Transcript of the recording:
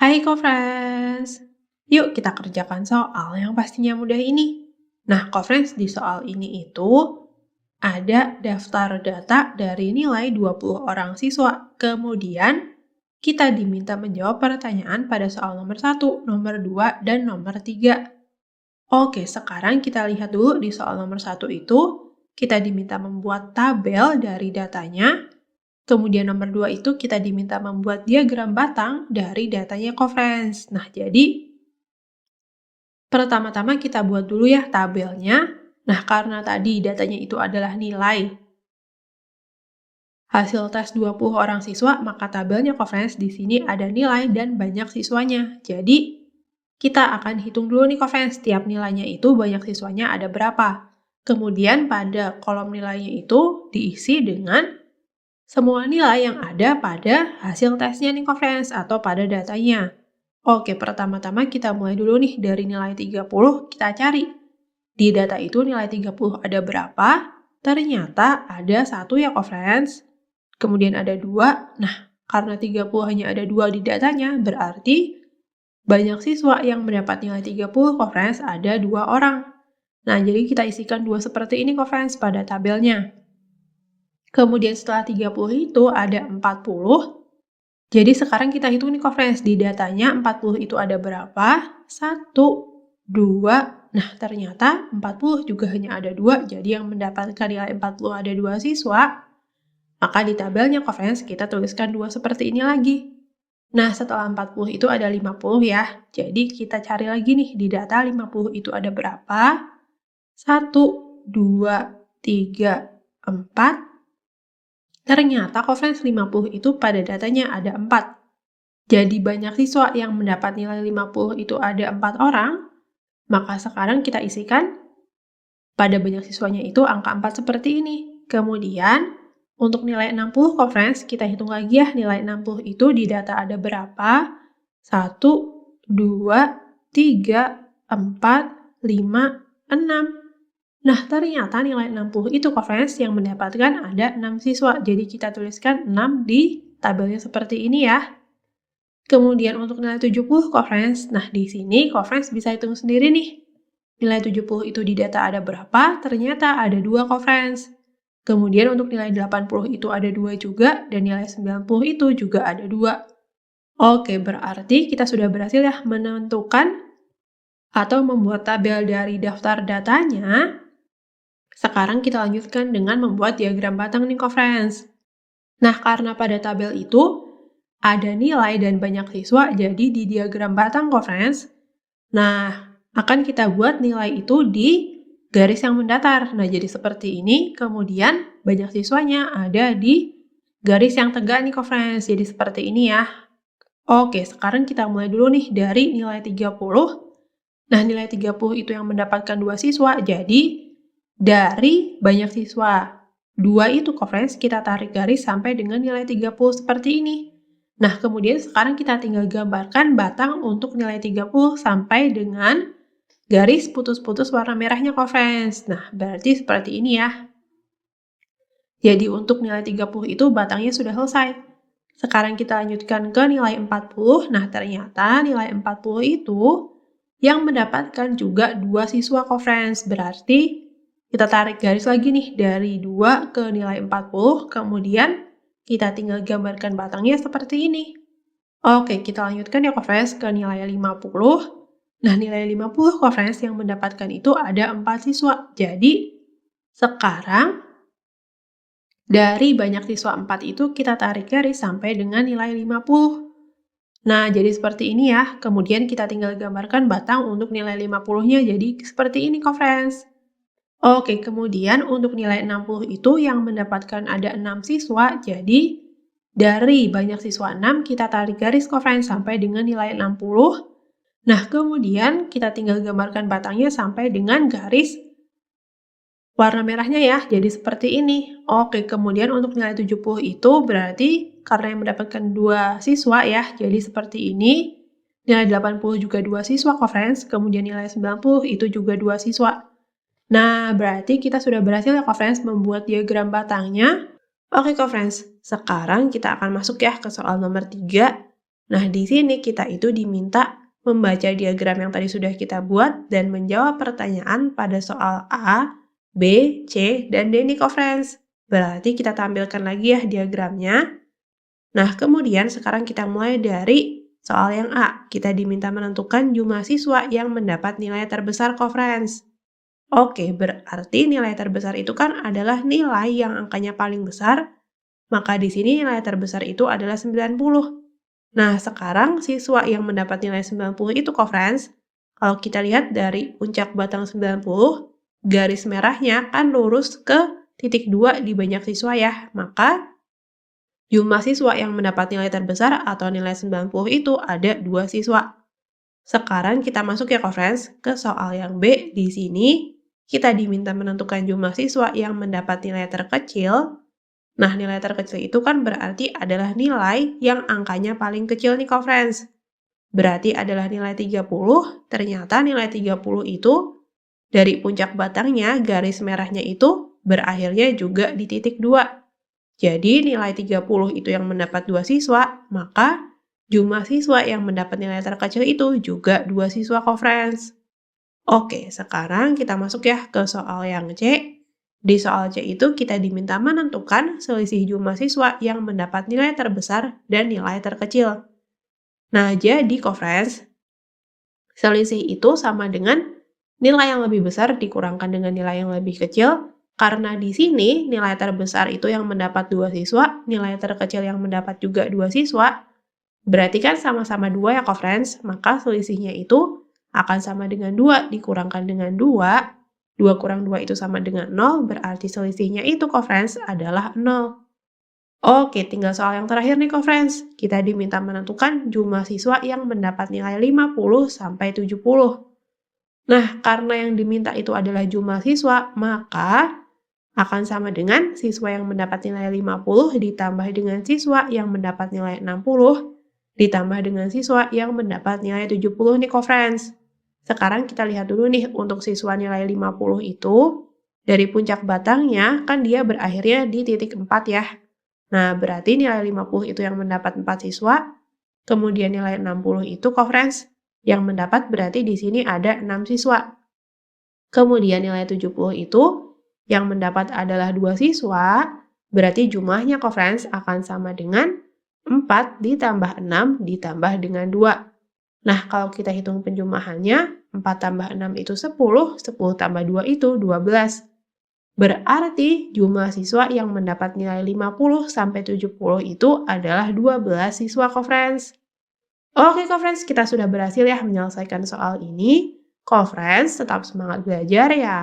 Hai co-friends, yuk kita kerjakan soal yang pastinya mudah ini. Nah co-friends, di soal ini itu ada daftar data dari nilai 20 orang siswa. Kemudian kita diminta menjawab pertanyaan pada soal nomor 1, nomor 2, dan nomor 3. Oke, sekarang kita lihat dulu di soal nomor 1 itu, kita diminta membuat tabel dari datanya. Kemudian nomor 2 itu kita diminta membuat diagram batang dari datanya co-friends. Nah, jadi pertama-tama kita buat dulu ya tabelnya. Nah, karena tadi datanya itu adalah nilai hasil tes 20 orang siswa, maka tabelnya co-friends di sini ada nilai dan banyak siswanya. Jadi, kita akan hitung dulu nih co-friends, setiap nilainya itu banyak siswanya ada berapa. Kemudian pada kolom nilainya itu diisi dengan semua nilai yang ada pada hasil tesnya nih co-friends atau pada datanya. Oke, pertama-tama kita mulai dulu nih dari nilai 30, kita cari. Di data itu nilai 30 ada berapa? Ternyata ada 1 ya co-friends. Kemudian ada 2. Nah, karena 30 hanya ada 2 di datanya, berarti banyak siswa yang mendapat nilai 30 co-friends ada 2 orang. Nah, jadi kita isikan 2 seperti ini co-friends pada tabelnya. Kemudian setelah 30 itu ada 40. Jadi sekarang kita hitung nih co-friends, di datanya 40 itu ada berapa? 1, 2, nah ternyata 40 juga hanya ada 2, jadi yang mendapatkan nilai 40 ada 2 siswa. Maka di tabelnya co-friends kita tuliskan 2 seperti ini lagi. Nah setelah 40 itu ada 50 ya, jadi kita cari lagi nih di data 50 itu ada berapa? 1, 2, 3, 4. Ternyata co-friends 50 itu pada datanya ada 4. Jadi banyak siswa yang mendapat nilai 50 itu ada 4 orang, maka sekarang kita isikan pada banyak siswanya itu angka 4 seperti ini. Kemudian untuk nilai 60 co-friends kita hitung lagi ya, nilai 60 itu di data ada berapa? 1, 2, 3, 4, 5, 6. Nah, ternyata nilai 60 itu co-friends yang mendapatkan ada 6 siswa. Jadi kita tuliskan 6 di tabelnya seperti ini ya. Kemudian untuk nilai 70 co-friends, nah di sini co-friends bisa hitung sendiri nih. Nilai 70 itu di data ada berapa? Ternyata ada 2 co-friends. Kemudian untuk nilai 80 itu ada 2 juga, dan nilai 90 itu juga ada 2. Oke, berarti kita sudah berhasil ya menentukan atau membuat tabel dari daftar datanya. Sekarang kita lanjutkan dengan membuat diagram batang nih co-friends. Nah, karena pada tabel itu ada nilai dan banyak siswa, jadi di diagram batang co-friends, nah akan kita buat nilai itu di garis yang mendatar. Nah, jadi seperti ini, kemudian banyak siswanya ada di garis yang tegak nih co-friends, jadi seperti ini ya. Oke, sekarang kita mulai dulu nih dari nilai 30. Nah, nilai 30 itu yang mendapatkan 2 siswa, jadi dari banyak siswa 2 itu co-friends kita tarik garis sampai dengan nilai 30 seperti ini. Nah, kemudian sekarang kita tinggal gambarkan batang untuk nilai 30 sampai dengan garis putus-putus warna merahnya co-friends. Nah, berarti seperti ini ya. Jadi untuk nilai 30 itu batangnya sudah selesai. Sekarang kita lanjutkan ke nilai 40. Nah, ternyata nilai 40 itu yang mendapatkan juga 2 siswa co-friends. Berarti kita tarik garis lagi nih dari 2 ke nilai 40, kemudian kita tinggal gambarkan batangnya seperti ini. Oke, kita lanjutkan ya co-friends ke nilai 50. Nah, nilai 50 co-friends yang mendapatkan itu ada 4 siswa. Jadi, sekarang dari banyak siswa 4 itu kita tarik garis sampai dengan nilai 50. Nah, jadi seperti ini ya. Kemudian kita tinggal gambarkan batang untuk nilai 50-nya jadi seperti ini co-friends. Oke, kemudian untuk nilai 60 itu yang mendapatkan ada 6 siswa, jadi dari banyak siswa 6 kita tarik garis co-friends sampai dengan nilai 60. Nah, kemudian kita tinggal gambarkan batangnya sampai dengan garis warna merahnya ya, jadi seperti ini. Oke, kemudian untuk nilai 70 itu berarti karena yang mendapatkan 2 siswa ya, jadi seperti ini. Nilai 80 juga 2 siswa co-friends, kemudian nilai 90 itu juga 2 siswa. Nah, berarti kita sudah berhasil ya co-friends membuat diagram batangnya. Oke co-friends, sekarang kita akan masuk ya ke soal nomor 3. Nah, di sini kita itu diminta membaca diagram yang tadi sudah kita buat dan menjawab pertanyaan pada soal A, B, C, dan D nih co-friends. Berarti kita tampilkan lagi ya diagramnya. Nah, kemudian sekarang kita mulai dari soal yang A. Kita diminta menentukan jumlah siswa yang mendapat nilai terbesar co-friends. Oke, berarti nilai terbesar itu kan adalah nilai yang angkanya paling besar, maka di sini nilai terbesar itu adalah 90. Nah, sekarang siswa yang mendapat nilai 90 itu co-friends, kalau kita lihat dari puncak batang 90, garis merahnya kan lurus ke titik 2 di banyak siswa ya, maka jumlah siswa yang mendapat nilai terbesar atau nilai 90 itu ada 2 siswa. Sekarang kita masuk ya co-friends ke soal yang B. Di sini kita diminta menentukan jumlah siswa yang mendapat nilai terkecil. Nah, nilai terkecil itu kan berarti adalah nilai yang angkanya paling kecil nih co-friends. Berarti adalah nilai 30, ternyata nilai 30 itu dari puncak batangnya garis merahnya itu berakhirnya juga di titik 2. Jadi nilai 30 itu yang mendapat 2 siswa, maka jumlah siswa yang mendapat nilai terkecil itu juga 2 siswa co-friends. Oke, sekarang kita masuk ya ke soal yang C. Di soal C itu kita diminta menentukan selisih jumlah siswa yang mendapat nilai terbesar dan nilai terkecil. Nah, jadi co-friends, selisih itu sama dengan nilai yang lebih besar dikurangkan dengan nilai yang lebih kecil, karena di sini nilai terbesar itu yang mendapat 2 siswa, nilai terkecil yang mendapat juga 2 siswa, berarti kan sama-sama 2 ya co-friends, maka selisihnya itu akan sama dengan 2 dikurangkan dengan 2, 2 kurang 2 itu sama dengan 0, berarti selisihnya itu co-friends adalah 0. Oke, tinggal soal yang terakhir nih co-friends. Kita diminta menentukan jumlah siswa yang mendapat nilai 50 sampai 70. Nah, karena yang diminta itu adalah jumlah siswa, maka akan sama dengan siswa yang mendapat nilai 50 ditambah dengan siswa yang mendapat nilai 60 ditambah dengan siswa yang mendapat nilai 70 nih co-friends. Sekarang kita lihat dulu nih untuk siswa nilai 50 itu, dari puncak batangnya kan dia berakhirnya di titik 4 ya. Nah, berarti nilai 50 itu yang mendapat 4 siswa, kemudian nilai 60 itu co-friends yang mendapat berarti di sini ada 6 siswa. Kemudian nilai 70 itu yang mendapat adalah 2 siswa, berarti jumlahnya co-friends akan sama dengan 4 ditambah 6 ditambah dengan 2. Nah, kalau kita hitung penjumlahannya, 4 tambah 6 itu 10, 10 tambah 2 itu 12. Berarti jumlah siswa yang mendapat nilai 50 sampai 70 itu adalah 12 siswa co-friends. Oke co-friends, kita sudah berhasil ya menyelesaikan soal ini. Co-friends, tetap semangat belajar ya.